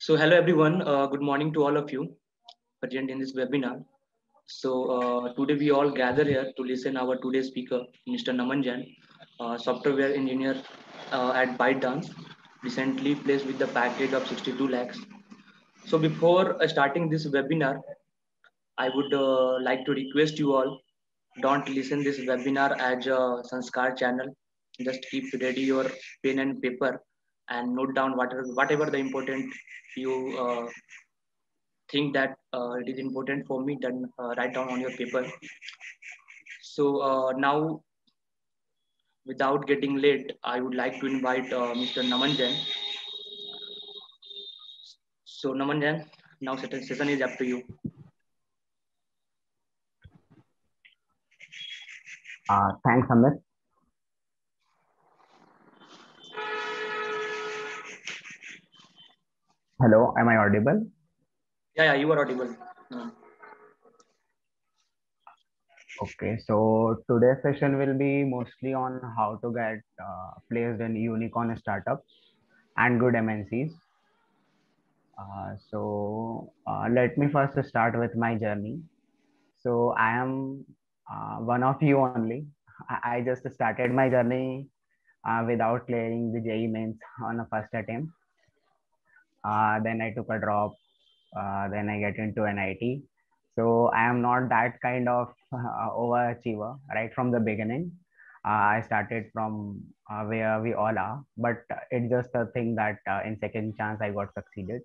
So hello everyone, good morning to all of you present in this webinar. So today we all gather here to listen our today's speaker, Mr. Naman Jain, software engineer at ByteDance, recently placed with the package of 62 lakhs. So before starting this webinar, I would like to request you all, don't listen this webinar as a Sanskar channel. Just keep ready your pen and paper and note down whatever the important you think that it is important for me, then write down on your paper. So now, without getting late, I would like to invite Mr. Naman Jain. So Naman Jain, now session is up to you. Thanks, Amit. Hello, am I audible? Yeah, you are audible. Okay, so today's session will be mostly on how to get placed in unicorn startups and good MNCs. Let me first start with my journey. So I am one of you only. I just started my journey without clearing the JEE mains on a first attempt. Then I took a drop. Then I get into NIT. So I am not that kind of overachiever right from the beginning. I started from where we all are, but it's just a thing that in second chance I got succeeded.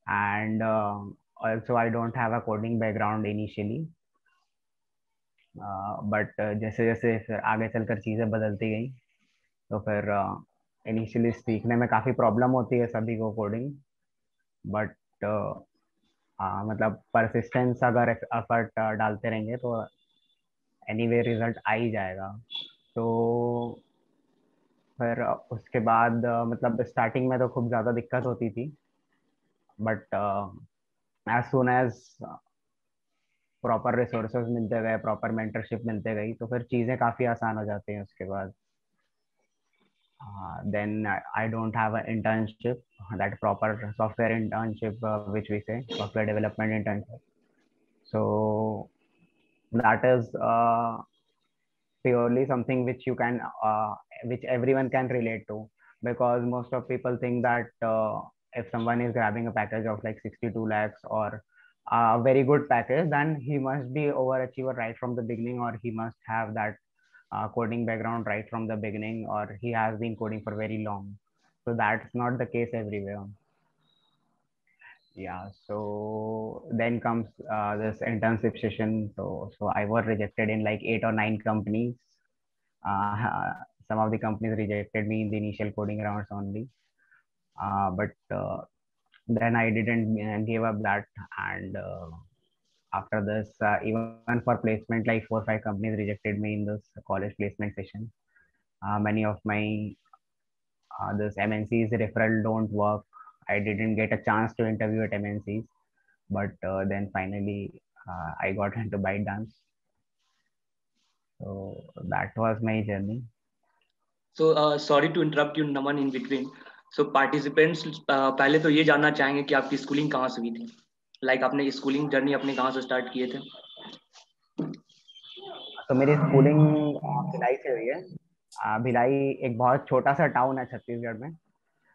And also I don't have a coding background initially. But जैसे जैसे फिर आगे चलकर चीज़ें बदलती गई तो फिर इनिशियली सीखने में काफ़ी प्रॉब्लम होती है सभी को कोडिंग बट मतलब परसिस्टेंस अगर एफर्ट डालते रहेंगे तो एनीवे रिजल्ट आ ही जाएगा तो फिर उसके बाद मतलब स्टार्टिंग में तो खूब ज़्यादा दिक्कत होती थी but as soon as proper resources मिलते गए प्रॉपर मेंटरशिप मिलते गई तो फिर चीज़ें काफ़ी आसान हो जाती हैं उसके बाद then I don't have an internship, that proper software internship, which we say software development internship. So that is purely something which you can, which everyone can relate to, because most of people think that if someone is grabbing a package of like 62 lakhs or a very good package, then he must be overachiever right from the beginning, or he must have that coding background right from the beginning, or he has been coding for very long. So that's not the case everywhere. Yeah, so then comes this internship session. So I was rejected in like 8 or 9 companies. Some of the companies rejected me in the initial coding rounds only, but then I didn't give up that. And after this, even for placement, like 4 or 5 companies rejected me in this college placement session. Many of my this MNCs referral don't work. I didn't get a chance to interview at MNCs, but then finally I got into ByteDance. So that was my journey. So sorry to interrupt you, Naman, in between. So participants पहले तो ये जानना चाहेंगे कि आपकी schooling कहाँ से हुई थी, लाइक आपने स्कूलिंग जर्नी अपने कहाँ से स्टार्ट किए थे? तो मेरी स्कूलिंग भिलाई से हुई है। भिलाई एक बहुत छोटा सा टाउन है छत्तीसगढ़ में।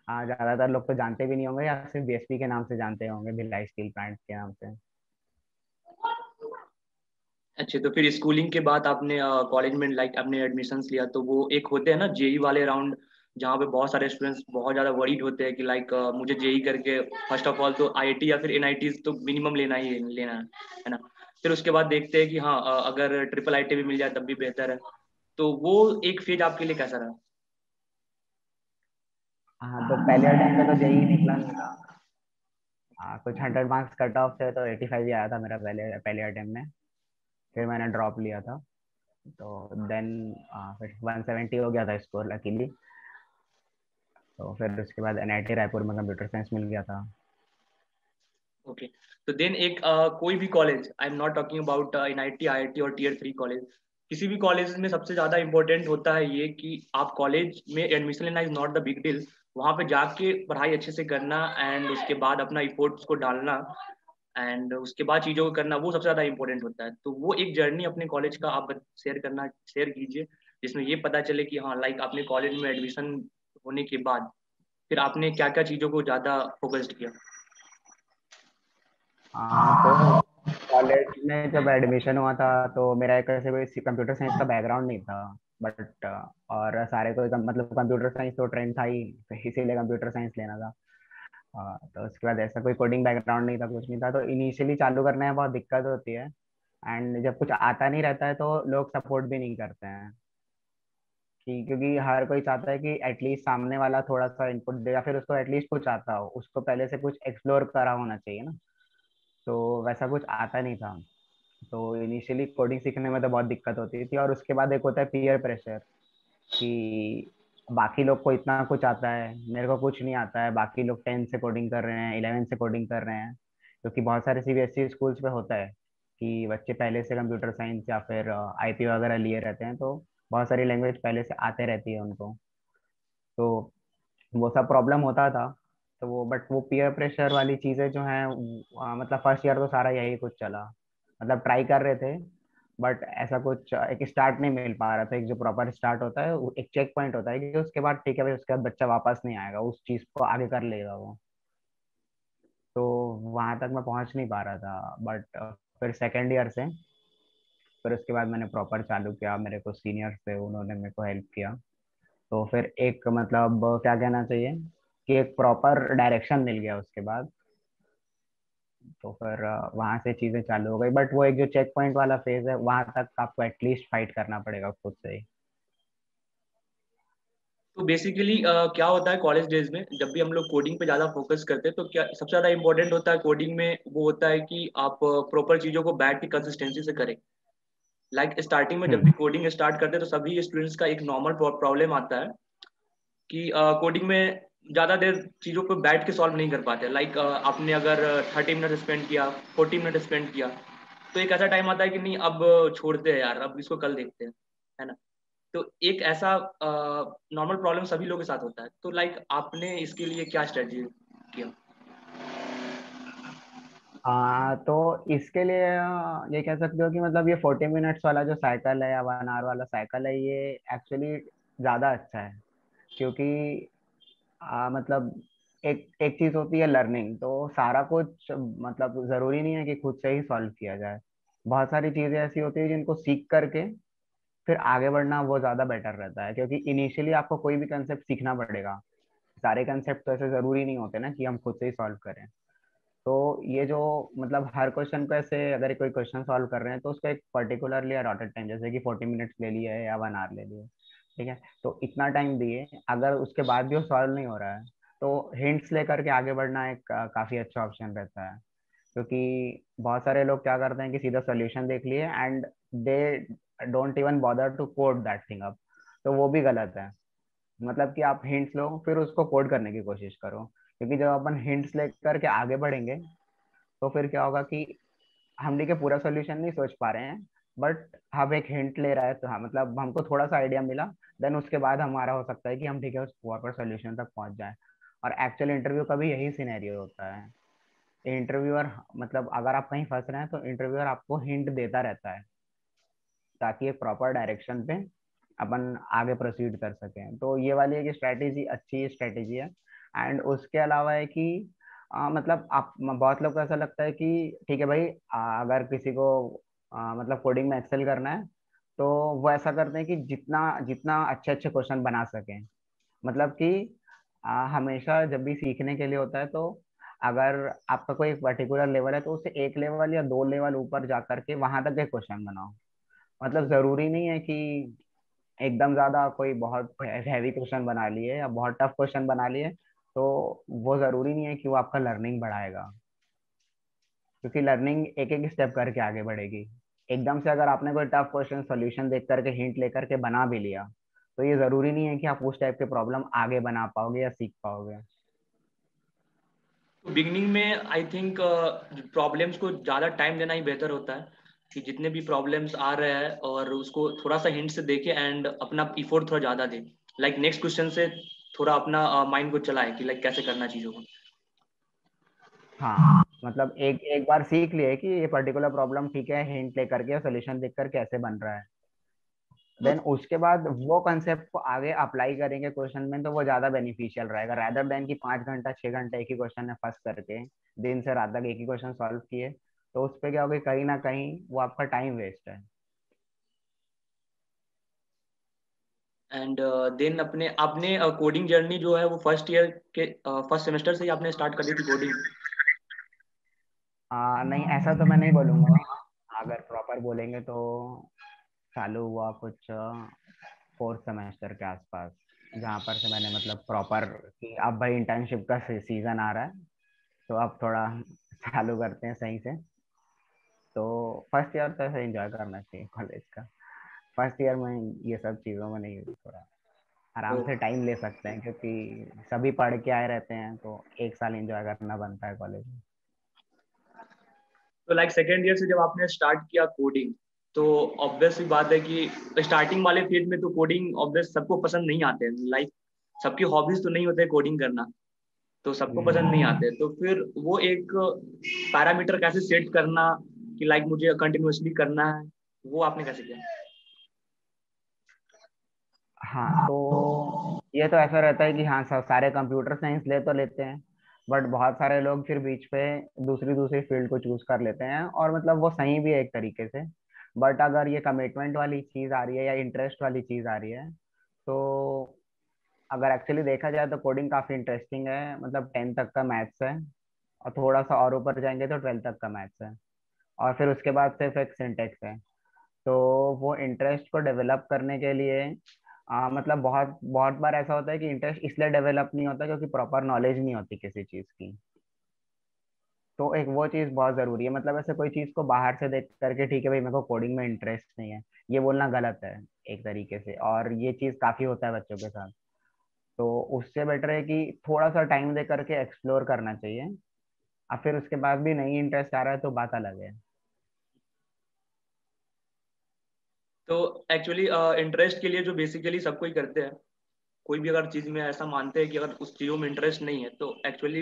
ज्यादातर लोग तो जानते भी नहीं होंगे या सिर्फ बीएसपी के नाम से जानते होंगे, भिलाई स्टील प्लांट के नाम से। अच्छा, तो फिर स्कूलिंग के बाद आपने कॉलेज में लाइक आपने एडमिशन लिया, तो वो एक होते हैं ना जेई वाले राउंड, जहाँ पे बहुत सारे स्टूडेंट्स बहुत ज़्यादा वरीड होते हैं कि लाइक मुझे जेई करके फर्स्ट ऑफ ऑल तो आईआईटी या फिर एनआईटी तो मिनिमम लेना ही लेना है ना। फिर उसके बाद देखते हैं कि हाँ अगर ट्रिपल आईटी भी मिल जाए तब भी बेहतर है। तो वो एक फेज आपके लिए कैसा रहा? हाँ, तो पहले अटेम्प्ट पे तो जेई निकला नहीं था। कुछ 100 मार्क्स कट ऑफ थे तो 85 ही आया था मेरा पहले पहले अटेम्प्ट में। फिर मैंने ड्रॉप लिया था तो देन फिर 170 हो गया था स्कोर लकीली। तो फिर उसके बाद एनआईटी रायपुर में कंप्यूटर साइंस मिल गया था। ओके, तो देन एक कोई भी college, I am not talking about NIT IIT और टीयर 3 कॉलेज, किसी भी कॉलेज में सबसे ज्यादा इंपॉर्टेंट होता है ये कि आप कॉलेज में एडमिशन लेना is not the big deal. वहाँ पे जाके पढ़ाई अच्छे से करना एंड उसके बाद अपना इफोर्ट्स को डालना एंड उसके बाद चीज़ों को करना, वो सबसे ज़्यादा इंपॉर्टेंट होता है। तो वो एक जर्नी अपने कॉलेज का आप शेयर कीजिए, जिसमें ये पता चले कि हाँ लाइक आपने कॉलेज में एडमिशन होने के बाद फिर आपने क्या क्या चीज़ों को ज़्यादा फोकस्ड किया। तो कॉलेज में जब एडमिशन हुआ था तो मेरा एक ऐसे कोई कंप्यूटर साइंस का बैकग्राउंड नहीं था, बट और सारे कोई मतलब कंप्यूटर साइंस तो ट्रेंड था ही, तो इसीलिए कंप्यूटर साइंस लेना था। तो उसके बाद ऐसा कोई कोडिंग बैकग्राउंड नहीं था, कुछ नहीं था, तो इनिशियली चालू करने में बहुत दिक्कत होती है। एंड जब कुछ आता नहीं रहता है तो लोग सपोर्ट भी नहीं करते हैं, कि क्योंकि हर कोई चाहता है कि एटलीस्ट सामने वाला थोड़ा सा इनपुट दे, या फिर उसको एटलीस्ट कुछ आता हो, उसको पहले से कुछ एक्सप्लोर करा होना चाहिए ना। तो वैसा कुछ आता नहीं था, तो इनिशियली कोडिंग सीखने में तो बहुत दिक्कत होती थी। और उसके बाद एक होता है पीयर प्रेशर, कि बाकी लोग को इतना कुछ आता है, मेरे को कुछ नहीं आता है, बाकी लोग 10 से कोडिंग कर रहे हैं, 11 से कोडिंग कर रहे हैं। क्योंकि बहुत सारे सीबीएसई स्कूल्स पे होता है कि बच्चे पहले से कंप्यूटर साइंस या फिर आईपी वगैरह लिए रहते हैं, तो बहुत सारी लैंग्वेज पहले से आते रहती है उनको। तो वो सब प्रॉब्लम होता था। तो वो बट वो पीयर प्रेशर वाली चीजें जो हैं, मतलब फर्स्ट ईयर तो सारा यही कुछ चला, मतलब ट्राई कर रहे थे, बट ऐसा कुछ एक स्टार्ट नहीं मिल पा रहा था। एक जो प्रॉपर स्टार्ट होता है, एक चेक पॉइंट होता है कि उसके बाद ठीक है भाई, उसके बाद बच्चा वापस नहीं आएगा, उस चीज को आगे कर लेगा वो। तो वहां तक मैं पहुंच नहीं पा रहा था, बट फिर सेकेंड ईयर से फिर उसके बाद मैंने प्रॉपर चालू किया, मेरे को सीनियर्स थे उन्होंने मेरे को हेल्प किया। तो फिर एक मतलब क्या कहना चाहिए कि एक प्रॉपर डायरेक्शन मिल गया उसके बाद। तो फिर वहां से चीजें चालू हो गई, बट वो एक जो चेक पॉइंट वाला फेज है, वहां तक आपको एटलीस्ट फाइट करना पड़ेगा खुद से ही। तो बेसिकली क्या होता है कॉलेज डेज में जब भी हम लोग कोडिंग पे ज़्यादा फोकस करते हैं, तो क्या सबसे ज़्यादा इंपॉर्टेंट होता है कोडिंग में, वो होता है कि आप प्रॉपर चीज़ों को बैठ के कंसिस्टेंसी से करें। लाइक स्टार्टिंग में जब भी हम्म। कोडिंग स्टार्ट करते हैं तो सभी स्टूडेंट्स का एक नॉर्मल प्रॉब्लम आता है कि कोडिंग में ज़्यादा देर चीज़ों को बैठ के सॉल्व नहीं कर पाते। लाइक आपने अगर 30 मिनट स्पेंड किया, 40 मिनट स्पेंड किया, तो एक ऐसा टाइम आता है कि नहीं अब छोड़ते हैं यार, अब इसको कल देखते हैं, है ना। तो एक ऐसा नॉर्मल प्रॉब्लम सभी लोगों के साथ होता है। तो लाइक आपने इसके लिए क्या स्ट्रेटजी किया। तो इसके लिए ये कह सकते हो कि मतलब ये 40 मिनट्स वाला जो साइकिल है या 1 आवर वाला साइकिल है, ये एक्चुअली ज्यादा अच्छा है। क्योंकि मतलब एक एक चीज होती है लर्निंग, तो सारा कुछ मतलब जरूरी नहीं है कि खुद से ही सॉल्व किया जाए। बहुत सारी चीजें ऐसी होती है जिनको सीख करके फिर आगे बढ़ना वो ज्यादा बेटर रहता है, क्योंकि इनिशियली आपको कोई भी कंसेप्ट सीखना पड़ेगा। सारे कंसेप्ट तो ऐसे जरूरी नहीं होते ना कि हम खुद से ही सॉल्व करें। तो ये जो मतलब हर क्वेश्चन को ऐसे अगर कोई क्वेश्चन सॉल्व कर रहे हैं तो उसका एक पर्टिकुलरली अलॉटेड टाइम, जैसे कि 40 मिनट्स ले लिए है या 1 आवर ले लिए, ठीक है, तो इतना टाइम दिए, अगर उसके बाद भी वो सॉल्व नहीं हो रहा है तो हिंट्स लेकर के आगे बढ़ना एक काफी अच्छा ऑप्शन रहता है। क्योंकि बहुत सारे लोग क्या करते हैं कि सीधा सोल्यूशन देख लिए and they don't even bother to code that thing up. तो वो भी गलत है। मतलब कि आप हिंट्स लो फिर उसको कोड करने की कोशिश करो, क्योंकि जब अपन हिंट्स लेकर के आगे बढ़ेंगे तो फिर क्या होगा कि हम ठीक है पूरा सोल्यूशन नहीं सोच पा रहे हैं, बट हम एक हिंट ले रहा है तो हाँ मतलब हमको थोड़ा सा आइडिया मिला, देन उसके बाद हमारा हो सकता है कि हम ठीक है उस प्रॉपर सोल्यूशन तक पहुंच जाए। और एक्चुअल इंटरव्यू का भी यही सिनेरियो होता है। इंटरव्यूअर मतलब अगर आप कहीं फंस रहे हैं तो इंटरव्यूअर आपको हिंट देता रहता है, ताकि एक प्रॉपर डायरेक्शन पे अपन आगे प्रोसीड कर सकें। तो ये वाली एक स्ट्रैटेजी अच्छी स्ट्रैटेजी है। एंड उसके अलावा है कि मतलब आप बहुत लोग को ऐसा लगता है कि ठीक है भाई, अगर किसी को मतलब कोडिंग में एक्सेल करना है तो वो ऐसा करते हैं कि जितना जितना अच्छे अच्छे क्वेश्चन बना सकें। मतलब कि हमेशा जब भी सीखने के लिए होता है तो अगर आपका कोई एक पर्टिकुलर लेवल है तो उसे एक लेवल या 2 लेवल ऊपर जा करके वहां तक एक क्वेश्चन बनाओ। मतलब जरूरी नहीं है कि एकदम ज्यादा कोई बहुत हैवी क्वेश्चन बना लिए या बहुत टफ क्वेश्चन बना लिए, तो वो जरूरी नहीं है कि वो आपका लर्निंग बढ़ाएगा। क्योंकि लर्निंग एक एक स्टेप करके आगे बढ़ेगी। एकदम से अगर आपने कोई टफ क्वेश्चन सॉल्यूशन देख करके हिंट लेकर के बना भी लिया, तो ये जरूरी नहीं है कि आप उस टाइप के प्रॉब्लम आगे बना पाओगे या सीख पाओगे। तो बिगनिंग में आई थिंक प्रॉब्लम्स को ज़्यादा टाइम देना ही बेहतर होता है, कि जितने भी प्रॉब्लम्स आ रहे हैं और उसको थोड़ा सा हिंट से देखे एंड अपना इफोर्ट थोड़ा ज़्यादा दे। लाइक नेक्स्ट क्वेश्चन से थोड़ा अपना माइंड को चलाए कि लाइक कैसे करना चीजों को। हाँ, मतलब एक एक बार सीख लिए कि ये पर्टिकुलर प्रॉब्लम ठीक है, हिंट लेकर के सोल्यूशन देखकर कैसे बन रहा है, देन उसके बाद वो कंसेप्ट को आगे अप्लाई करेंगे क्वेश्चन में, तो वो ज्यादा बेनिफिशियल रहेगा रादर देन कि 5 घंटा 6 घंटा एक ही क्वेश्चन में फंस करके दिन से रात तक एक ही क्वेश्चन सॉल्व किए। तो उस पे क्या होगा, कहीं ना कहीं वो आपका टाइम वेस्ट है। एंड देन अपने आपने कोडिंग जर्नी जो है वो फर्स्ट ईयर के फर्स्ट सेमेस्टर से ही आपने स्टार्ट कर दी थी कोडिंग? नहीं, ऐसा तो मैं नहीं बोलूंगा। अगर प्रॉपर बोलेंगे तो चालू हुआ कुछ 4th सेमेस्टर के आसपास, जहाँ पर से मैंने मतलब प्रॉपर कि अब भाई इंटर्नशिप का सीजन आ रहा है, तो अब थोड़ा चालू करते हैं सही से। तो फर्स्ट ईयर तो ऐसे एंजॉय करना चाहिए कॉलेज का। फर्स्ट ईयर में ये सब चीज़ों में नहीं, थोड़ा आराम से टाइम ले सकते हैं, क्योंकि सभी पढ़ के आए रहते हैं, तो एक साल एंजॉय करना बनता है कॉलेज में। तो लाइक सेकेंड ईयर से जब आपने स्टार्ट किया कोडिंग, तो ऑब्वियस सी बात है कि स्टार्टिंग वाले फेज में तो कोडिंग ऑब्वियस सबको पसंद नहीं आते हैं, लाइक सबकी हॉबीज तो नहीं होते कोडिंग करना, तो सबको पसंद नहीं आते। तो फिर वो एक पैरामीटर कैसे सेट करना कि लाइक मुझे कंटिन्यूअसली करना है, वो आपने कैसे किया? हाँ, तो ये तो ऐसा रहता है कि हाँ, सब सारे कंप्यूटर साइंस ले तो लेते हैं, बट बहुत सारे लोग फिर बीच पे दूसरी दूसरी फील्ड को चूज कर लेते हैं, और मतलब वो सही भी है एक तरीके से। बट अगर ये कमिटमेंट वाली चीज आ रही है या इंटरेस्ट वाली चीज आ रही है, तो अगर एक्चुअली देखा जाए तो कोडिंग काफी इंटरेस्टिंग है। मतलब 10th तक का मैथ्स है, और थोड़ा सा और ऊपर जाएंगे तो 12th तक का मैथ्स है, और फिर उसके बाद सिर्फ एक सिंटेक्स है। तो वो इंटरेस्ट को डेवलप करने के लिए मतलब बहुत बहुत बार ऐसा होता है कि इंटरेस्ट इसलिए डेवलप नहीं होता क्योंकि प्रॉपर नॉलेज नहीं होती किसी चीज की। तो एक वो चीज बहुत जरूरी है। मतलब ऐसे कोई चीज को बाहर से देख करके ठीक है भाई मेरे को कोडिंग में इंटरेस्ट नहीं है, ये बोलना गलत है एक तरीके से, और ये चीज काफी होता है बच्चों के साथ। तो उससे बेटर है कि थोड़ा सा टाइम दे करके एक्सप्लोर करना चाहिए, और फिर उसके बाद भी नहीं इंटरेस्ट आ रहा है तो बात अलग है। तो एक्चुअली इंटरेस्ट के लिए जो बेसिकली सबको ही करते हैं, कोई भी अगर चीज में ऐसा मानते हैं कि अगर उस चीजों में इंटरेस्ट नहीं है, तो एक्चुअली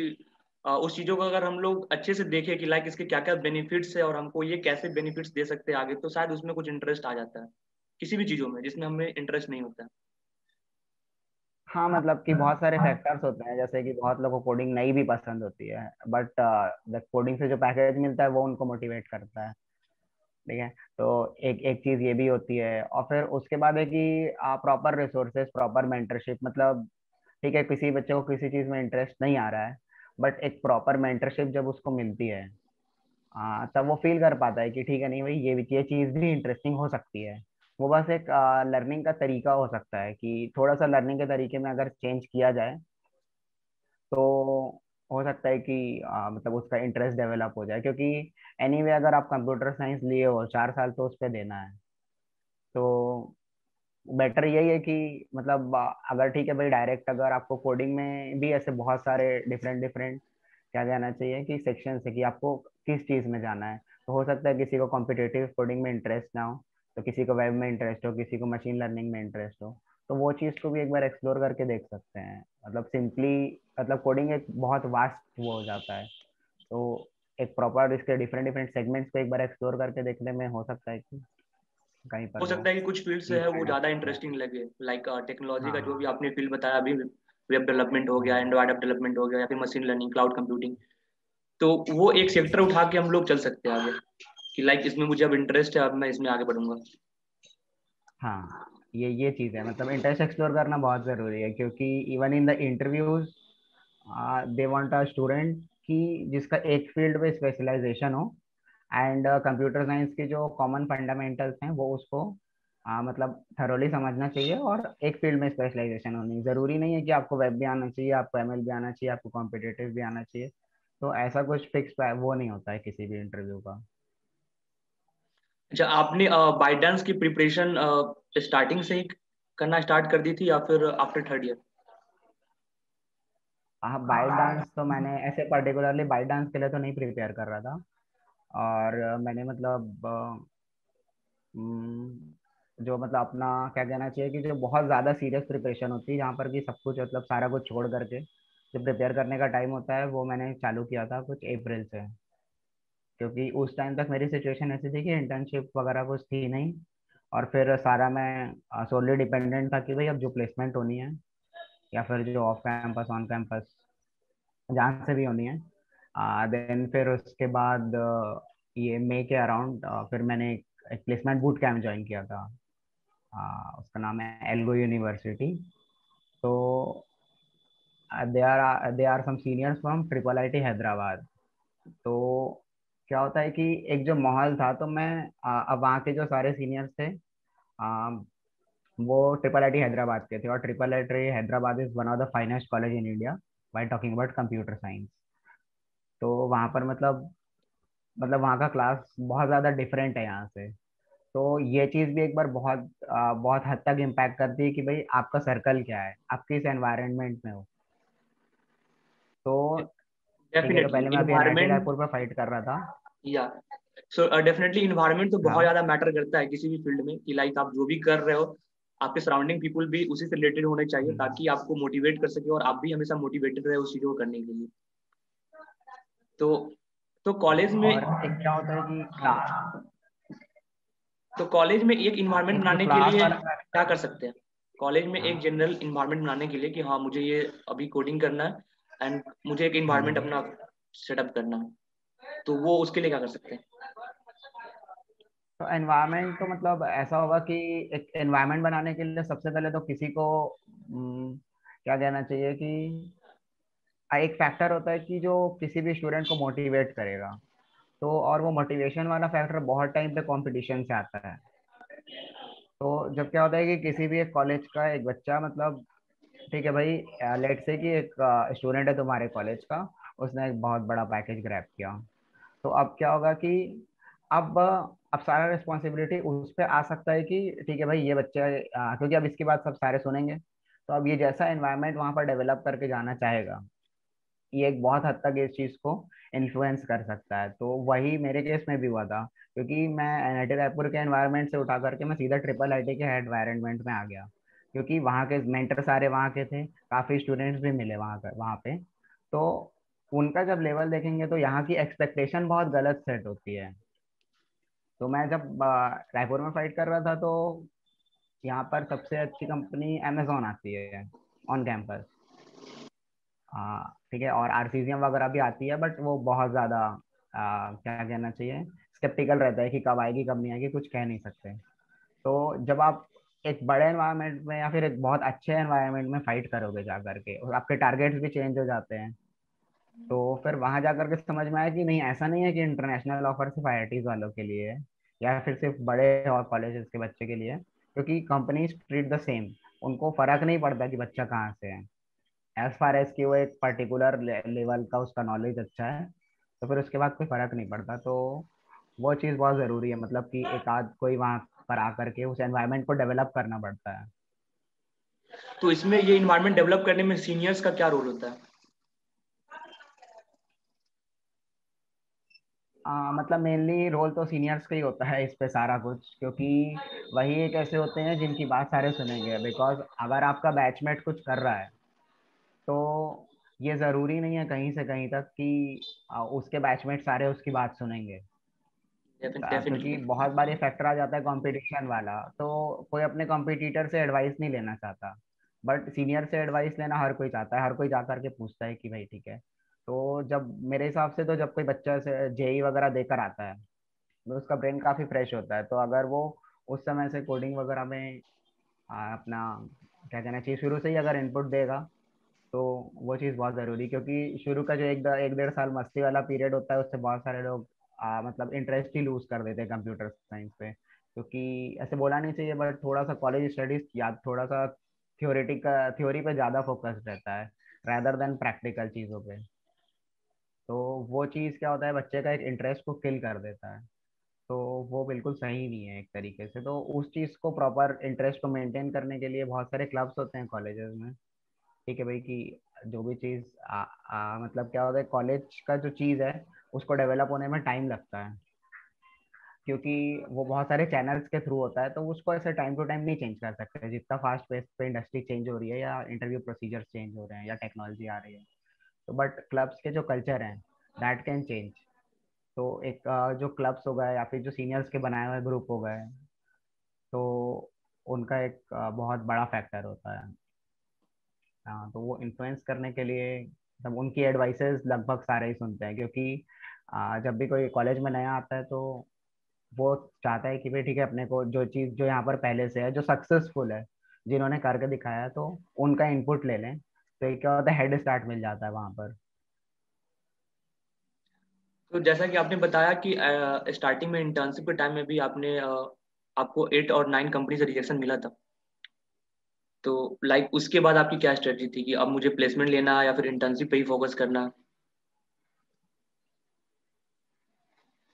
उस चीजों को अगर हम लोग अच्छे से देखें कि लाइक इसके क्या क्या बेनिफिट्स है और हमको ये कैसे बेनिफिट्स दे सकते हैं आगे, तो शायद उसमें कुछ इंटरेस्ट आ जाता है किसी भी चीजों में जिसमें हमें इंटरेस्ट नहीं होता है। हाँ, मतलब कि बहुत सारे फैक्टर्स होते हैं, जैसे कि बहुत लोगों को कोडिंग नहीं भी पसंद होती है, बट कोडिंग से जो पैकेज मिलता है वो उनको मोटिवेट करता है। ठीक है। तो एक एक चीज ये भी होती है, और फिर उसके बाद है कि प्रॉपर रिसोर्सेज, प्रॉपर मेंटरशिप। मतलब ठीक है, किसी बच्चे को किसी चीज में इंटरेस्ट नहीं आ रहा है, बट एक प्रॉपर मेंटरशिप जब उसको मिलती है, तब वो फील कर पाता है कि ठीक है, नहीं भाई ये चीज भी इंटरेस्टिंग हो सकती है। वो बस एक लर्निंग का तरीका हो सकता है कि थोड़ा सा लर्निंग के तरीके में अगर चेंज किया जाए, तो हो सकता है कि मतलब उसका इंटरेस्ट डेवलप हो जाए। क्योंकि एनीवे अगर आप कंप्यूटर साइंस लिए हो 4 साल तो उस पर देना है। तो बेटर यही है कि मतलब अगर ठीक है भाई, डायरेक्ट अगर आपको कोडिंग में भी ऐसे बहुत सारे डिफरेंट डिफरेंट क्या कहना चाहिए कि सेक्शन है कि आपको किस चीज में जाना है। तो हो सकता है किसी को कॉम्पिटेटिव कोडिंग में इंटरेस्ट ना हो, तो किसी को वेब में इंटरेस्ट हो, किसी को मशीन लर्निंग में इंटरेस्ट हो। तो वो चीज को भी एक बार एक्सप्लोर करके देख सकते हैं। मतलब सिंपली मतलब कोडिंग एक बहुत वास्ट वो हो जाता है। तो एक प्रॉपर इसके डिफरेंट डिफरेंट सेगमेंट्स को एक बार एक्सप्लोर करके देखने में हो सकता है कि कहीं पर हो वो सकता है कि कुछ फील्ड से चीज है वो फाइंड आउट ज्यादा कर जाए। इंटरेस्टिंग लगे, लाइक टेक्नोलॉजी का जो भी हाँ। आपने फील्ड बताया अभी, वेब डेवलपमेंट हो गया, हम्म। एंड्रॉइड ऐप डेवलपमेंट हो गया, या फिर मशीन लर्निंग, क्लाउड कंप्यूटिंग, तो वो एक सेक्टर उठा के हम लोग चल सकते हैं आगे कि लाइक इसमें मुझे अब इंटरेस्ट है, अब मैं इसमें आगे बढ़ूंगा। हाँ, ये चीज है। मतलब इंटरेस्ट एक्सप्लोर करना बहुत जरूरी है, क्योंकि even in the interviews they want a student कि जिसका एक फील्ड में स्पेशलाइजेशन हो, एंड कंप्यूटर साइंस के जो कॉमन फंडामेंटल्स हैं वो उसको मतलब थरोली समझना चाहिए, और एक फील्ड में स्पेशलाइजेशन होनी जरूरी नहीं है कि आपको वेब भी आना चाहिए, आपको एमएल भी आना चाहिए, आपको कॉम्पिटेटिव भी आना चाहिए। तो ऐसा कुछ फिक्स वो नहीं होता है किसी भी इंटरव्यू का। अच्छा, आपने बाइडांस की प्रिपरेशन स्टार्टिंग से ही करना स्टार्ट कर दी थी या फिर आफ्टर थर्ड ईयर? हाँ, बाइट डांस तो मैंने ऐसे पर्टिकुलरली बाइट डांस के लिए तो नहीं प्रिपेयर कर रहा था। और मैंने मतलब जो मतलब अपना क्या कहना चाहिए कि जो बहुत ज़्यादा सीरियस प्रिपरेशन होती है, जहाँ पर कि सब कुछ मतलब सारा कुछ छोड़ करके जो प्रिपेयर करने का टाइम होता है, वो मैंने चालू किया था कुछ अप्रैल से। क्योंकि उस टाइम तक मेरी सिचुएशन ऐसी थी कि इंटर्नशिप वगैरह कुछ थी नहीं, और फिर सारा मैं सोलली डिपेंडेंट था कि भाई अब जो प्लेसमेंट होनी है या फिर जो ऑफ कैंपस ऑन कैंपस जहाँ से भी होनी है। देन फिर उसके बाद ये मई के अराउंड फिर मैंने एक प्लेसमेंट बूट कैंप ज्वाइन किया था। उसका नाम है एल्गो यूनिवर्सिटी। तो they are some seniors from triple I T Hyderabad. तो क्या होता है कि एक जो माहौल था, तो मैं अब वहाँ के जो सारे सीनियर्स थे आ, वो ट्रिपल आई टी हैदराबाद के थे, और triple I T Hyderabad is one of the finest college in India by talking about computer science. तो वहाँ पर मतलब वहाँ का क्लास बहुत ज़्यादा डिफरेंट है यहाँ से। तो ये चीज़ भी एक बार बहुत हद तक इम्पैक्ट करती है कि भाई आपका सर्कल क्या है, आप किस एनवायरनमेंट में हो। तो ठीक है, तो डेफिनेटली पहले मैं अभी एनआईटी इन्वायरमेंट, रायपुर पर फाइट कर रहा था। या सो डेफिनेटली इन्वायरमेंट तो बहुत हाँ। ज्यादा मैटर करता है किसी भी फील्ड में, कि लाइक आप जो भी कर रहे हो आपके सराउंडिंग पीपल भी उसी से रिलेटेड होने चाहिए, हम्म। ताकि आपको मोटिवेट कर सके और आप भी हमेशा मोटिवेटेड रहे उस चीजों को करने के लिए। तो तो कॉलेज में, और एक क्या होता है कि हाँ, तो कॉलेज में एक इन्वायरमेंट एक जो बनाने के क्लास लिए वाला क्या फैक्टर कर है। सकते हैं? कॉलेज में एक हाँ। जनरल इन्वायरमेंट बनाने के लिए कि हाँ मुझे ये अभी कोडिंग करना है एंड मुझे एक इन्वायरमेंट हम्म। अपना सेटअप करना है, तो वो उसके लिए क्या कर सकते हैं? तो एनवायरनमेंट तो मतलब ऐसा होगा कि एक एनवायरनमेंट बनाने के लिए सबसे पहले तो किसी को क्या कहना चाहिए कि एक फैक्टर होता है कि जो किसी भी स्टूडेंट को मोटिवेट करेगा। तो और वो मोटिवेशन वाला फैक्टर बहुत टाइम पे कंपटीशन से आता है। तो जब क्या होता है कि किसी भी एक कॉलेज का एक बच्चा मतलब, ठीक है भाई, लेट से कि एक स्टूडेंट है तुम्हारे कॉलेज का, उसने एक बहुत बड़ा पैकेज ग्रैब किया। तो अब क्या होगा कि अब अब सारा रिस्पॉन्सिबिलिटी उस पर आ सकता है कि ठीक है भाई ये बच्चा क्योंकि अब इसकी बात सब सारे सुनेंगे। तो अब ये जैसा एनवायरनमेंट वहां पर डेवलप करके जाना चाहेगा, ये एक बहुत हद तक इस चीज को इन्फ्लुएंस कर सकता है। तो वही मेरे केस में भी हुआ था, क्योंकि मैं एनआईटी रायपुर के एनवायरनमेंट से उठा करके मैं सीधा ट्रिपल आईटी के एनवायरनमेंट में आ गया। क्योंकि वहाँ के मेंटर सारे वहाँ के थे, काफी स्टूडेंट्स भी मिले वहाँ पे। तो उनका जब लेवल देखेंगे तो यहाँ की एक्सपेक्टेशन बहुत गलत सेट होती है। तो मैं जब रायपुर में फाइट कर रहा था, तो यहाँ पर सबसे अच्छी कंपनी अमेजोन आती है ऑन कैंपस। हाँ ठीक है, और आरसीजीएम वगैरह भी आती है, बट वो बहुत ज़्यादा क्या कहना चाहिए, स्केप्टिकल रहता है कि कब आएगी कब नहीं आएगी, कुछ कह नहीं सकते। तो जब आप एक बड़े एनवायरनमेंट में या फिर एक बहुत अच्छे एनवायरनमेंट में फाइट करोगे जा करके, और आपके टारगेट्स भी चेंज हो जाते हैं, तो फिर वहां जा करके समझ में आया कि नहीं, ऐसा नहीं है कि इंटरनेशनल ऑफर सिर्फ आईआईटीज वालों के लिए है या फिर सिर्फ बड़े और कॉलेजेस के बच्चे के लिए है। क्योंकि कंपनीज ट्रीट द सेम, उनको फर्क नहीं पड़ता कि बच्चा कहाँ से है, एज फार एज कि वो एक पर्टिकुलर लेवल का उसका नॉलेज अच्छा है, तो फिर उसके बाद कोई फर्क नहीं पड़ता। तो वो चीज़ बहुत ज़रूरी है, मतलब कि एक आध कोई वहाँ पर आकर के उस एनवायरनमेंट को डेवलप करना पड़ता है। तो इसमें ये इन्वायरमेंट डेवलप करने में सीनियर्स का क्या रोल होता है? मतलब मेनली रोल तो सीनियर्स का ही होता है इस पे सारा कुछ, क्योंकि वही एक ऐसे होते हैं जिनकी बात सारे सुनेंगे। बिकॉज अगर आपका बैचमेट कुछ कर रहा है, तो ये ज़रूरी नहीं है कहीं से कहीं तक कि उसके बैचमेट सारे उसकी बात सुनेंगे। क्योंकि डेफिनेटली। बहुत बार ये फैक्टर आ जाता है कंपटीशन वाला, तो कोई अपने कॉम्पिटिटर से एडवाइस नहीं लेना चाहता, बट सीनियर से एडवाइस लेना हर कोई चाहता है, हर कोई जा करके पूछता है कि भाई ठीक है। तो जब मेरे हिसाब से तो जब कोई बच्चा से जेई वगैरह देकर आता है, तो उसका ब्रेन काफी फ्रेश होता है। तो अगर वो उस समय से कोडिंग वगैरह में अपना क्या कहना चाहिए शुरू से ही अगर इनपुट देगा, तो वो चीज़ बहुत ज़रूरी, क्योंकि शुरू का जो एक डेढ़ साल मस्ती वाला पीरियड होता है, उससे बहुत सारे लोग मतलब इंटरेस्ट ही लूज कर देते हैं कंप्यूटर साइंस पे। क्योंकि ऐसे बोला नहीं चाहिए, बट थोड़ा सा कॉलेज स्टडीज या थोड़ा सा थ्योरी पे ज़्यादा फोकस रहता है rather देन प्रैक्टिकल चीज़ों पे। तो वो चीज़ क्या होता है, बच्चे का एक इंटरेस्ट को किल कर देता है। तो वो बिल्कुल सही नहीं है एक तरीके से। तो उस चीज़ को प्रॉपर इंटरेस्ट को मेंटेन करने के लिए बहुत सारे क्लब्स होते हैं कॉलेजेस में। ठीक है भाई, कि जो भी चीज़ मतलब क्या होता है, कॉलेज का जो चीज़ है उसको डेवलप होने में टाइम लगता है। क्योंकि वो बहुत सारे चैनल्स के थ्रू होता है, तो उसको ऐसे टाइम टू टाइम नहीं चेंज कर सकते। जितना फास्ट पेस पे इंडस्ट्री चेंज हो रही है या इंटरव्यू प्रोसीजर्स चेंज हो रहे हैं या टेक्नोलॉजी आ रही है, तो बट क्लब्स के जो कल्चर हैं दैट कैन चेंज। तो एक जो क्लब्स हो गए या फिर जो सीनियर्स के बनाए हुए ग्रुप हो गए, तो उनका एक बहुत बड़ा फैक्टर होता है। तो वो इन्फ्लुएंस करने के लिए तब उनकी एडवाइसेस लगभग सारे ही सुनते हैं, क्योंकि जब भी कोई कॉलेज में नया आता है तो वो चाहता है कि भाई ठीक है, अपने को जो चीज़ जो यहाँ पर पहले से है, जो सक्सेसफुल है, जिन्होंने करके दिखाया है, तो उनका इनपुट ले लें। तो ये क्या होता है, हेड स्टार्ट मिल जाता है वहाँ पर। तो जैसा कि आपने बताया कि स्टार्टिंग में इंटर्नशिप के टाइम में भी आपने आपको 8 और 9 कंपनी से रिजेक्शन मिला था। तो लाइक उसके बाद आपकी क्या स्ट्रेटजी थी कि अब मुझे प्लेसमेंट लेना या फिर इंटर्नशिप पे ही फोकस करना?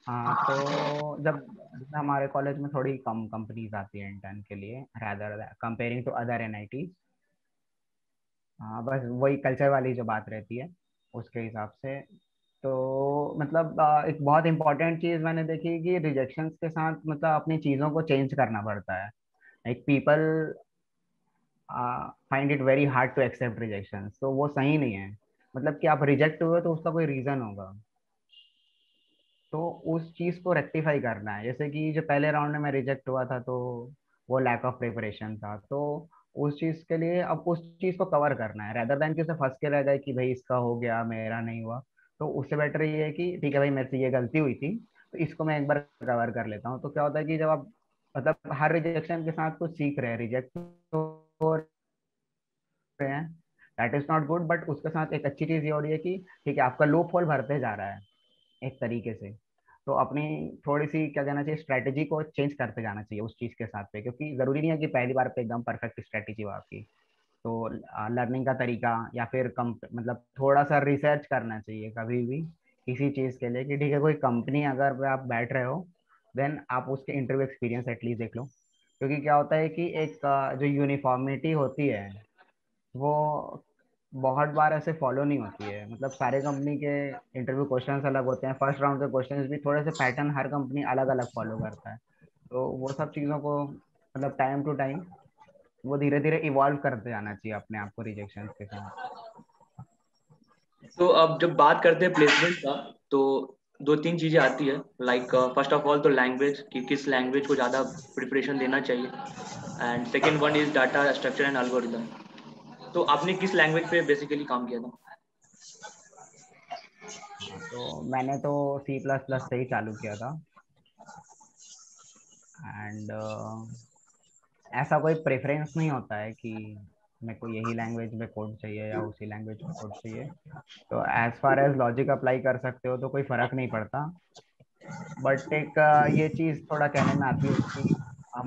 हाँ, तो जब जैसे हमारे कॉलेज में थोड़ी कम कंपनीज आती है इंटर्न के लिए, rather comparing to other NIT. हाँ, बस वही कल्चर वाली जो बात रहती है उसके हिसाब से। तो मतलब एक बहुत इंपॉर्टेंट चीज़ मैंने देखी कि रिजेक्शंस के साथ मतलब अपनी चीज़ों को चेंज करना पड़ता है। Like people find it very hard to accept rejection, तो वो सही नहीं है। मतलब कि आप रिजेक्ट हुए तो उसका कोई रीज़न होगा, तो उस चीज़ को रेक्टिफाई करना है। जैसे कि जो पहले राउंड में मैं रिजेक्ट हुआ था, तो वो लैक ऑफ प्रिपरेशन था। तो उस चीज़ के लिए अब उस चीज़ को कवर करना है, रेदर देन कि उसे फंस के रह गए कि भाई इसका हो गया मेरा नहीं हुआ। तो उससे बेटर ये है कि ठीक है भाई, मेरे से ये गलती हुई थी, तो इसको मैं एक बार कवर कर लेता हूँ। तो क्या होता है कि जब आप मतलब हर रिजेक्शन के साथ कुछ सीख रहे हैं, रिजेक्ट हो रहे हैं, that is not good, but उसके साथ एक अच्छी चीज़ ये हो रही है कि ठीक है, आपका लूप होल भरते जा रहा है एक तरीके से। तो अपनी थोड़ी सी क्या कहना चाहिए, स्ट्रेटेजी को चेंज करते जाना चाहिए उस चीज के साथ पे, क्योंकि जरूरी नहीं है कि पहली बार पे एकदम परफेक्ट स्ट्रेटेजी हो आपकी। तो लर्निंग का तरीका या फिर कम मतलब थोड़ा सा रिसर्च करना चाहिए कभी भी किसी चीज के लिए, कि ठीक है कोई कंपनी अगर आप बैठ रहे हो, देन आप उसके इंटरव्यू एक्सपीरियंस एटलीस्ट देख लो। क्योंकि क्या होता है कि एक जो यूनिफॉर्मिटी होती है वो बहुत बार ऐसे फॉलो नहीं होती है। मतलब सारे कंपनी के इंटरव्यू क्वेश्चंस अलग होते हैं, फर्स्ट राउंड के क्वेश्चंस भी थोड़े से पैटर्न हर कंपनी अलग अलग फॉलो करता है। तो वो सब चीज़ों को मतलब टाइम टू टाइम वो धीरे धीरे इवॉल्व करते जाना चाहिए अपने आप को रिजेक्शन के साथ। तो अब जब बात करते हैं प्लेसमेंट का, तो 2-3 चीजें आती है। लाइक फर्स्ट ऑफ ऑल तो लैंग्वेज, कि किस लैंग्वेज को ज़्यादा प्रिपरेशन देना चाहिए। And second one is data structure and algorithm. तो आपने किस लैंग्वेज पे बेसिकली काम किया था? हाँ, तो मैंने तो सी प्लस प्लस से ही चालू किया था। एंड ऐसा कोई प्रेफरेंस नहीं होता है कि मेरे को यही लैंग्वेज में कोड चाहिए या उसी लैंग्वेज में कोड चाहिए। तो as far as logic apply कर सकते हो तो कोई फर्क नहीं पड़ता। बट एक ये चीज थोड़ा कहने में आती है कि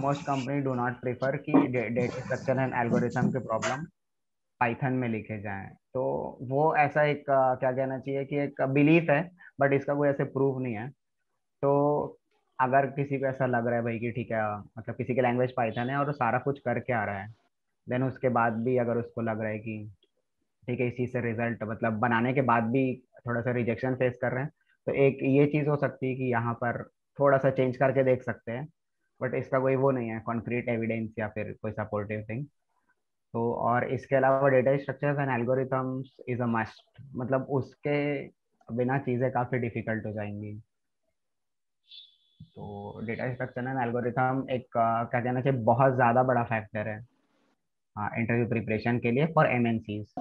most company do not prefer कि डेटा स्ट्रक्चर एंड एल्गोरिथम के प्रॉब्लम पाइथन में लिखे जाएं। तो वो ऐसा एक क्या कहना चाहिए कि एक बिलीफ है, बट इसका कोई ऐसे प्रूफ नहीं है। तो अगर किसी को ऐसा लग रहा है भाई कि ठीक है, मतलब किसी की लैंग्वेज पाइथन है और वो सारा कुछ करके आ रहा है, देन उसके बाद भी अगर उसको लग रहा है कि ठीक है, इसी से रिजल्ट मतलब बनाने के बाद भी थोड़ा सा रिजेक्शन फेस कर रहे हैं, तो एक ये चीज हो सकती है कि यहाँ पर थोड़ा सा चेंज करके देख सकते हैं। बट इसका कोई वो नहीं है कॉन्क्रीट एविडेंस या फिर कोई सपोर्टिव थिंग। तो और इसके अलावा data structures and algorithms is a must, मतलब उसके बिना चीज़ें काफ़ी डिफिकल्ट हो जाएंगी। तो डेटा स्ट्रक्चर एंड एल्गोरिथम एक क्या कहना चाहिए बहुत ज़्यादा बड़ा फैक्टर है इंटरव्यू प्रिपरेशन के लिए फॉर एमएनसीज।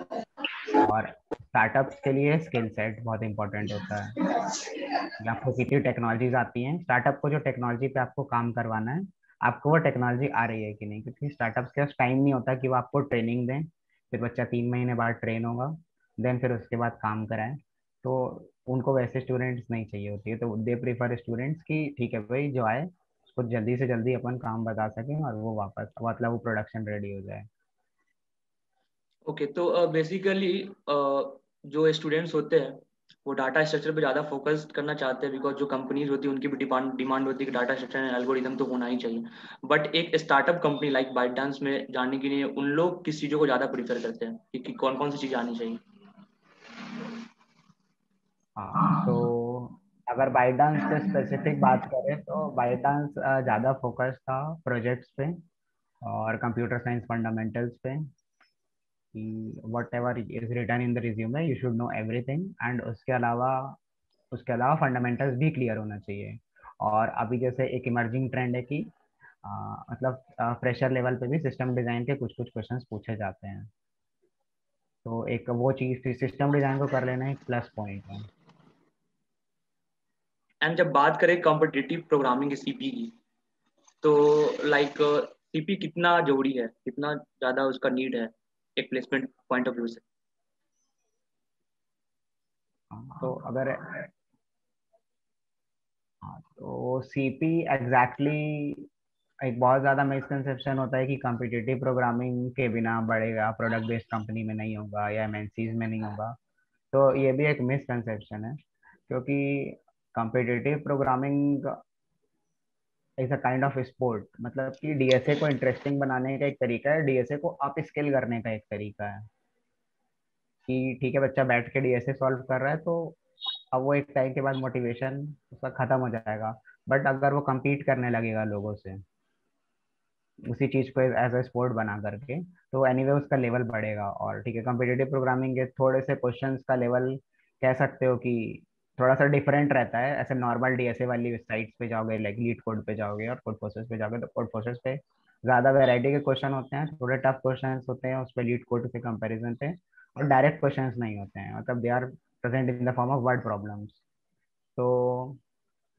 और स्टार्टअप्स के लिए स्किल सेट बहुत इंपॉर्टेंट होता है कि आपको कितनी टेक्नोलॉजीज आती हैं, स्टार्टअप को जो टेक्नोलॉजी पे आपको काम करवाना है, आपको वो टेक्नोलॉजी आ रही है कि नहीं। क्योंकि स्टार्टअप्स के पास टाइम नहीं होता कि वो आपको ट्रेनिंग दें, फिर बच्चा 3 महीने बाद ट्रेन होगा, देन फिर उसके बाद काम कराएं। तो उनको वैसे स्टूडेंट्स नहीं चाहिए होती है, तो दे प्रीफर स्टूडेंट्स की ठीक है भाई जो आए उसको जल्दी से जल्दी अपन काम बता सकें और वो वापस मतलब वो प्रोडक्शन रेडी हो जाए। ओके, तो बेसिकली जो स्टूडेंट्स होते हैं वो डाटा स्ट्रक्चर पे ज़्यादा फोकस करना चाहते हैं, बिकॉज जो कंपनीज होती है उनकी भी डिमांड होती है कि डाटा स्ट्रक्चर एंड एल्गोरिदम तो होना ही चाहिए। बट एक स्टार्टअप कंपनी लाइक बाइटडांस में जाने के लिए उन लोग किस चीज़ों को ज़्यादा प्रीफर करते हैं कि कौन कौन सी चीज़ें आनी चाहिए? हाँ, तो अगर बाई चांस से स्पेसिफिक बात करें तो बाई चांस ज़्यादा फोकस था प्रोजेक्ट्स पे और कंप्यूटर साइंस फंडामेंटल्स पे कि whatever is written in the resume you should know everything and उसके अलावा फंडामेंटल्स भी क्लियर होना चाहिए। और अभी जैसे एक इमर्जिंग ट्रेंड है कि मतलब फ्रेशर लेवल पे भी सिस्टम डिज़ाइन के कुछ कुछ क्वेश्चंस पूछे जाते हैं, तो एक वो चीज़ सिस्टम डिज़ाइन को कर लेना एक प्लस पॉइंट है। एंड जब बात करें कॉम्पिटिटिव प्रोग्रामिंग की सीपी की, तो लाइक सीपी कितना जरूरी है, कितना ज़्यादा उसका नीड है एक प्लेसमेंट पॉइंट ऑफ व्यू से? तो अगर हाँ तो सीपी एग्जैक्टली एक बहुत ज़्यादा मिसकंसेप्शन होता है कि कॉम्पिटिटिव प्रोग्रामिंग के बिना बढ़ेगा, प्रोडक्ट बेस्ड कंपनी में नहीं होगा या एमएनसीज में नहीं होगा। तो ये भी एक मिसकंसेप्शन है, क्योंकि competitive programming is a kind of sport. मतलब कि डीएसए को इंटरेस्टिंग बनाने का एक तरीका है, डीएसए को अप स्किल करने का एक तरीका है कि ठीक है बच्चा बैठ के डीएसए सॉल्व कर रहा है तो अब वो एक टाइम के बाद मोटिवेशन उसका खत्म हो जाएगा। बट अगर वो compete करने लगेगा लोगों से उसी चीज को एज अ स्पोर्ट बना करके, तो एनीवे उसका लेवल बढ़ेगा। और ठीक है, कॉम्पिटिटिव प्रोग्रामिंग के थोड़े से क्वेश्चंस का लेवल कह सकते हो कि थोड़ा सा डिफरेंट रहता है। ऐसे नॉर्मल डीएसए वाली साइट्स पे जाओगे, लाइक लीड कोड पे जाओगे और कोड प्रोसेस पे जाओगे, तो कोड प्रोसेस पे ज्यादा वैरायटी के क्वेश्चन होते हैं, थोड़े टफ क्वेश्चन होते हैं उस पर लीड कोड के कंपेरिजन पे, और डायरेक्ट क्वेश्चन नहीं होते हैं, मतलब they are present in the form of word problems. तो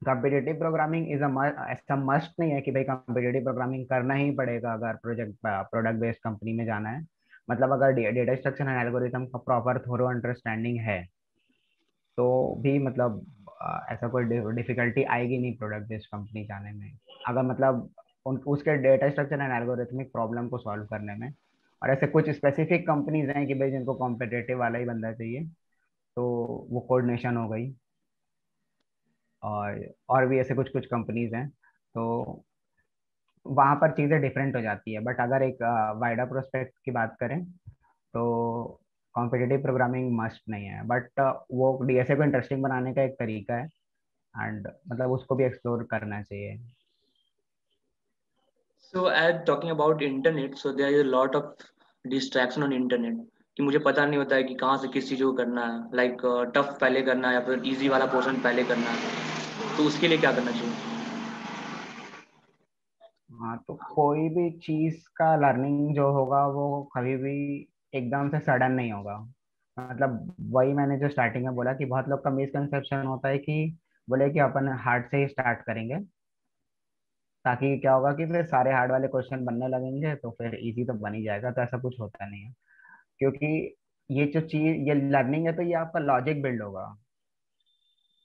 कॉम्पिटिटिव प्रोग्रामिंग इज ऐसा मस्ट नहीं है कि भाई कॉम्पिटिटिव प्रोग्रामिंग करना ही पड़ेगा अगर प्रोडक्ट बेस्ड कंपनी में जाना है। मतलब अगर डेटा स्ट्रक्चर एंड एल्गोरिथम का प्रॉपर थोरो अंडरस्टैंडिंग है तो भी मतलब ऐसा कोई डिफिकल्टी आएगी नहीं प्रोडक्ट बेस्ड कंपनी जाने में, अगर मतलब उसके data structure and algorithmic problem को सॉल्व करने में। और ऐसे कुछ स्पेसिफिक कंपनीज हैं कि भाई जिनको कॉम्पिटिटिव वाला ही बंदा चाहिए, तो वो कोऑर्डिनेशन हो गई, और भी ऐसे कुछ कुछ कंपनीज हैं, तो वहाँ पर चीज़ें डिफरेंट हो जाती है। बट अगर एक वाइडर प्रोस्पेक्ट की बात करें तो कॉम्पिटिटिव प्रोग्रामिंग मस्ट नहीं है, बट वो डीएसए को इंटरेस्टिंग बनाने का एक तरीका है, एंड मतलब उसको भी एक्सप्लोर करना चाहिए। So as talking about internet, so there is a lot of distraction on internet कि मुझे पता नहीं होता है कि कहाँ से किस चीज़ को करना है, लाइक टफ पहले करना है या फिर इजी वाला पोर्शन पहले करना है, तो उसके लिए क्या करना चाहिए? हाँ तो कोई भी चीज़ का लर्निंग जो होगा वो कभी भी एकदम से सडन नहीं होगा। मतलब वही मैंने जो स्टार्टिंग में बोला कि बहुत लोग का मिसकंसेप्शन होता है कि बोले कि अपन हार्ड से ही स्टार्ट करेंगे ताकि क्या होगा कि फिर सारे हार्ड वाले क्वेश्चन बनने लगेंगे तो फिर इजी तो बन ही जाएगा। तो ऐसा कुछ होता नहीं है, क्योंकि ये जो चीज ये लर्निंग है तो ये आपका लॉजिक बिल्ड होगा।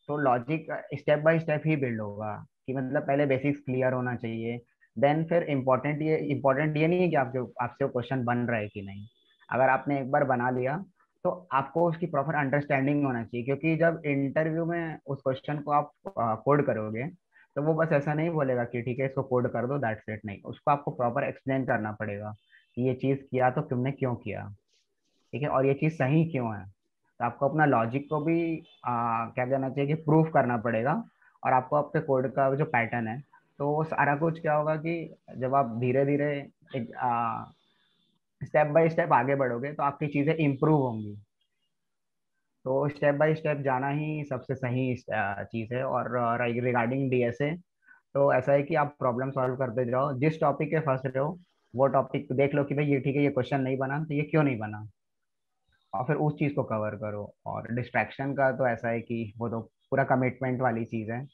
तो logic step by step he build होगा कि मतलब पहले बेसिक्स क्लियर होना चाहिए, देन फिर इम्पोर्टेंट ये नहीं है कि आपके आपसे वो क्वेश्चन बन रहा है कि नहीं। अगर आपने एक बार बना लिया तो आपको उसकी प्रॉपर अंडरस्टैंडिंग होना चाहिए, क्योंकि जब इंटरव्यू में उस क्वेश्चन को आप कोड करोगे तो वो बस ऐसा नहीं बोलेगा कि ठीक है इसको कोड कर दो दैट्स इट, नहीं, उसको आपको प्रॉपर एक्सप्लेन करना पड़ेगा कि ये चीज़ किया तो तुमने क्यों किया, ठीक है, और ये चीज़ सही क्यों है। तो आपको अपना लॉजिक को भी क्या कहना चाहिए कि प्रूफ करना पड़ेगा। और आपको आपके कोड का जो पैटर्न है तो वो सारा कुछ क्या होगा कि जब आप धीरे धीरे एक स्टेप बाय स्टेप आगे बढ़ोगे तो आपकी चीज़ें इम्प्रूव होंगी। तो स्टेप बाय स्टेप जाना ही सबसे सही चीज़ है। और रिगार्डिंग डीएसए तो ऐसा है कि आप प्रॉब्लम सॉल्व करते जाओ, जिस टॉपिक के फंस रहे हो वो टॉपिक देख लो कि भाई ये ठीक है, ये क्वेश्चन नहीं बना तो ये क्यों नहीं बना, और फिर उस चीज को कवर करो। और डिस्ट्रैक्शन का तो ऐसा है कि वो तो पूरा कमिटमेंट वाली चीज है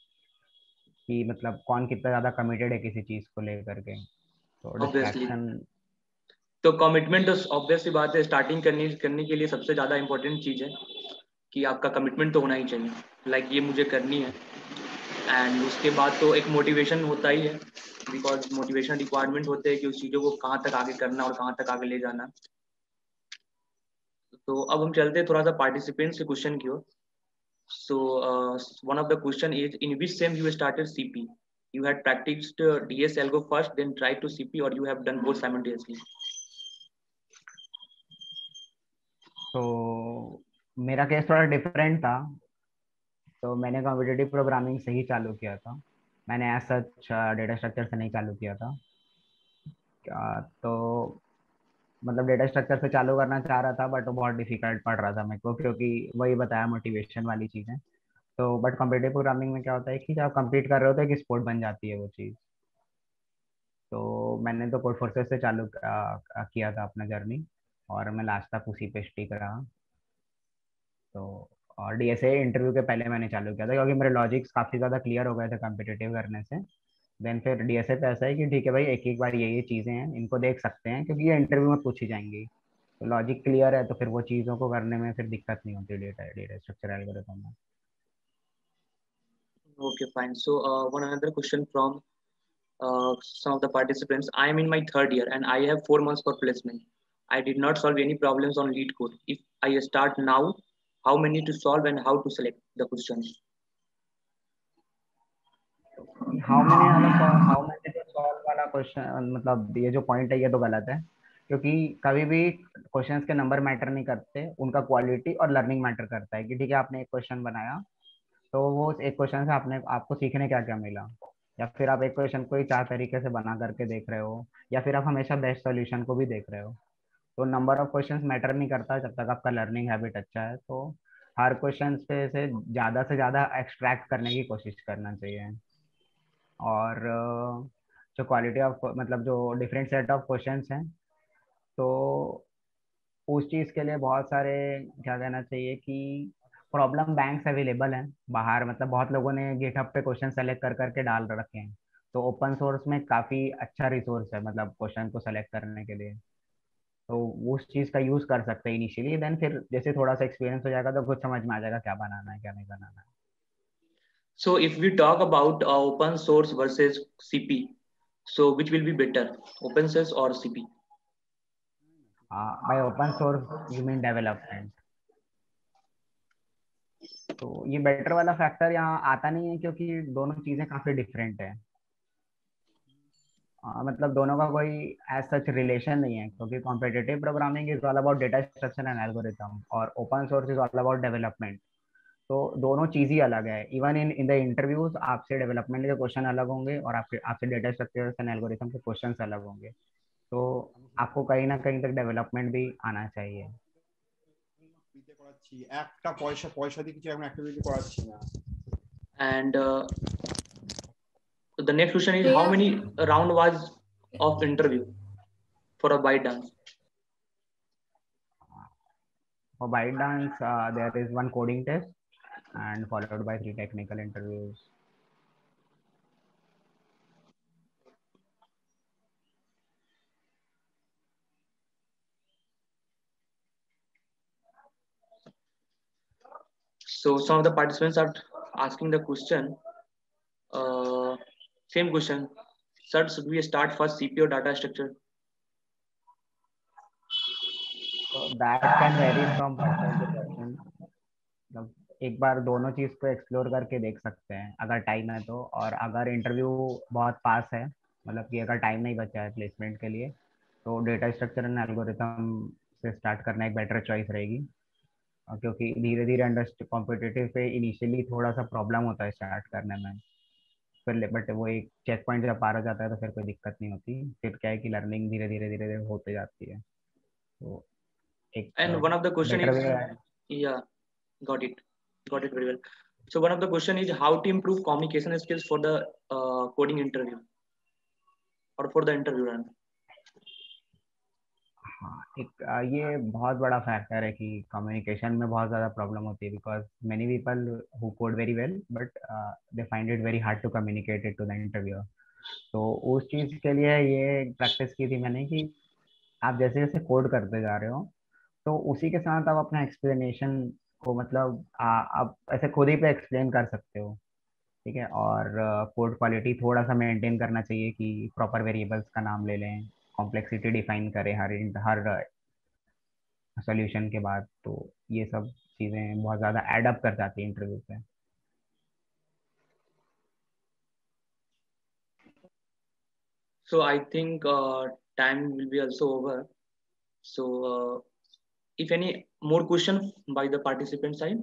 कि मतलब कौन कितना ज्यादा कमिटेड है किसी चीज को लेकर के, तो ऑब्वियसली, डिस्ट्रैक्शन। तो कमिटमेंट तो ऑब्वियस सी बात है, स्टार्टिंग करने के लिए सबसे ज़्यादा इंपॉर्टेंट चीज़ है कि आपका कमिटमेंट तो होना ही चाहिए, लाइक ये मुझे करनी है। एंड उसके बाद तो एक मोटिवेशन होता ही है, बिकॉज मोटिवेशन रिक्वायरमेंट होते हैं कि उस चीज़ों को कहाँ तक आगे करना और कहाँ तक आगे ले जाना। तो अब हम चलते हैं थोड़ा सा पार्टिसिपेंट्स के क्वेश्चन की ओर। So one of the question is, in which sem you started CP? You had practiced DS algo first, then tried to CP, or you have done both simultaneously? तो मेरा केस थोड़ा different था। तो मैंने competitive programming से ही चालू किया था, मैंने एज सच डेटा स्ट्रक्चर से नहीं चालू किया था। तो मतलब डेटा स्ट्रक्चर से चालू करना चाह रहा था, बट वो बहुत डिफिकल्ट पड़ रहा था मेरे को, क्योंकि वही बताया मोटिवेशन वाली चीज़ें। तो बट कॉम्पिटिटिव प्रोग्रामिंग में क्या होता है कि जब आप कंप्लीट कर रहे हो तो एक स्पोर्ट बन जाती है वो चीज़। तो मैंने तो कोड फोर्सेस से चालू किया था अपना जर्नी, और मैं लास्ट तक उसी पे स्टिक रहा। तो और डीएसए इंटरव्यू के पहले मैंने चालू किया था, क्योंकि मेरे लॉजिक्स काफ़ी ज़्यादा क्लियर हो गए थे कम्पिटिटिव करने से। देन फिर डीएसए पे ऐसा है कि ठीक है भाई, एक एक बार ये चीज़ें हैं, इनको देख सकते हैं, क्योंकि ये इंटरव्यू में पूछी जाएंगी। तो लॉजिक क्लियर है तो फिर वो चीज़ों को करने में फिर दिक्कत नहीं होती डेटा डेटा स्ट्रक्चर एल्गोरिथम में। Okay, fine. So one another question from some of the participants. I am in my third year and I have 4 months for placement. I did not solve any problems on lead code. If I start now, how many to solve and how to select the questions? How many to solve वाला question, मतलब ये जो point है ये तो गलत है, क्योंकि कभी भी क्वेश्चंस के नंबर मैटर नहीं करते, उनका क्वालिटी और लर्निंग मैटर करता है। कि ठीक है, आपने एक क्वेश्चन बनाया, तो वो एक क्वेश्चन से आपने आपको सीखने क्या क्या मिला, या फिर आप एक क्वेश्चन को ही 4 तरीके से बना करके देख रहे हो, या फिर आप हमेशा बेस्ट सॉल्यूशन को भी देख रहे हो। तो नंबर ऑफ क्वेश्चंस मैटर नहीं करता जब तक आपका लर्निंग हैबिट अच्छा है। तो हर क्वेश्चन पे से ज़्यादा एक्सट्रैक्ट करने की कोशिश करना चाहिए। और जो क्वालिटी ऑफ मतलब जो डिफरेंट सेट ऑफ क्वेश्चंस हैं, तो उस चीज़ के लिए बहुत सारे, क्या कहना चाहिए कि प्रॉब्लम बैंक्स अवेलेबल हैं बाहर। मतलब बहुत लोगों ने गिटहब पे क्वेश्चन सेलेक्ट कर करके डाल रखे हैं। तो ओपन सोर्स में काफ़ी अच्छा रिसोर्स है, मतलब क्वेश्चन को सेलेक्ट करने के लिए। तो वो उस चीज़ का यूज़ कर सकते हैं इनिशियली, देन फिर जैसे थोड़ा सा एक्सपीरियंस हो जाएगा तो कुछ समझ में आ जाएगा क्या बनाना है क्या नहीं बनाना है। So if we talk about open source versus CP, so which will be better, open source or CP? Bye open source you mean development. तो ये बेटर वाला फैक्टर यहाँ आता नहीं है, क्योंकि दोनों चीज़ें काफ़ी डिफरेंट है। मतलब दोनों का कोई एज सच रिलेशन नहीं है, क्योंकि competitive programming is all about data structure and algorithm, और open source is all about development. तो दोनों चीज ही अलग है। Even in in the interviews आपसे डेवलपमेंट के क्वेश्चन अलग होंगे, और आपके आपसे डेटा स्ट्रक्चर एंड एल्गोरिथम के क्वेश्चन अलग होंगे। तो आपको कहीं ना कहीं तक डेवलपमेंट भी आना चाहिए। একটা পয়সা পয়সা দিয়ে কিছু এখন অ্যাক্টিভিটি করাচ্ছি না। And the next question is how many round was of interview for a ByteDance? For ByteDance, there is one coding test and followed by 3 technical interviews. So some of the participants are asking the question, same question, sir, should we start first CP or data structure? So that can vary from person to person. मतलब एक बार दोनों चीज को explore करके देख सकते हैं अगर टाइम है तो। और अगर इंटरव्यू बहुत पास है, मतलब कि अगर टाइम नहीं बचा है प्लेसमेंट के लिए, तो डेटा स्ट्रक्चर एंड एल्गोरिथम से स्टार्ट करना एक बेटर चॉइस रहेगी। क्योंकि धीरे धीरे अंडर कॉम्पिटिटिव पे इनिशियली थोड़ा सा प्रॉब्लम होता है स्टार्ट करने में, फिर बट वो एक चेक पॉइंट जब पार हो जाता है तो फिर कोई दिक्कत नहीं होती। फिर क्या है कि लर्निंग धीरे धीरे होते जाती है। तो एक And one of the question better is, वे है। yeah, got it, got it very well. So one of the question is how to improve communication skills for the coding interview or for the interview run. हाँ, एक ये बहुत बड़ा factor है कि communication में बहुत ज़्यादा प्रॉब्लम होती है, because many people who code very well but they find it very hard to communicate it to the interviewer. तो उस चीज़ के लिए ये प्रैक्टिस की थी मैंने कि आप जैसे जैसे कोड करते जा रहे हो, तो उसी के साथ आप अपना एक्सप्लेनेशन को, मतलब आप ऐसे खुद ही पे एक्सप्लेन कर सकते हो। ठीक है, और कोड क्वालिटी थोड़ा सा मेंटेन करना चाहिए कि प्रॉपर वेरिएबल्स का नाम ले लें, कॉम्प्लेक्सिटी डिफाइन करें हर सॉल्यूशन के बाद। तो ये सब चीज़ें बहुत ज़्यादा एड अप कर जाती है इंटरव्यू पे। So I think time will be also over. So if any more question by the participant side.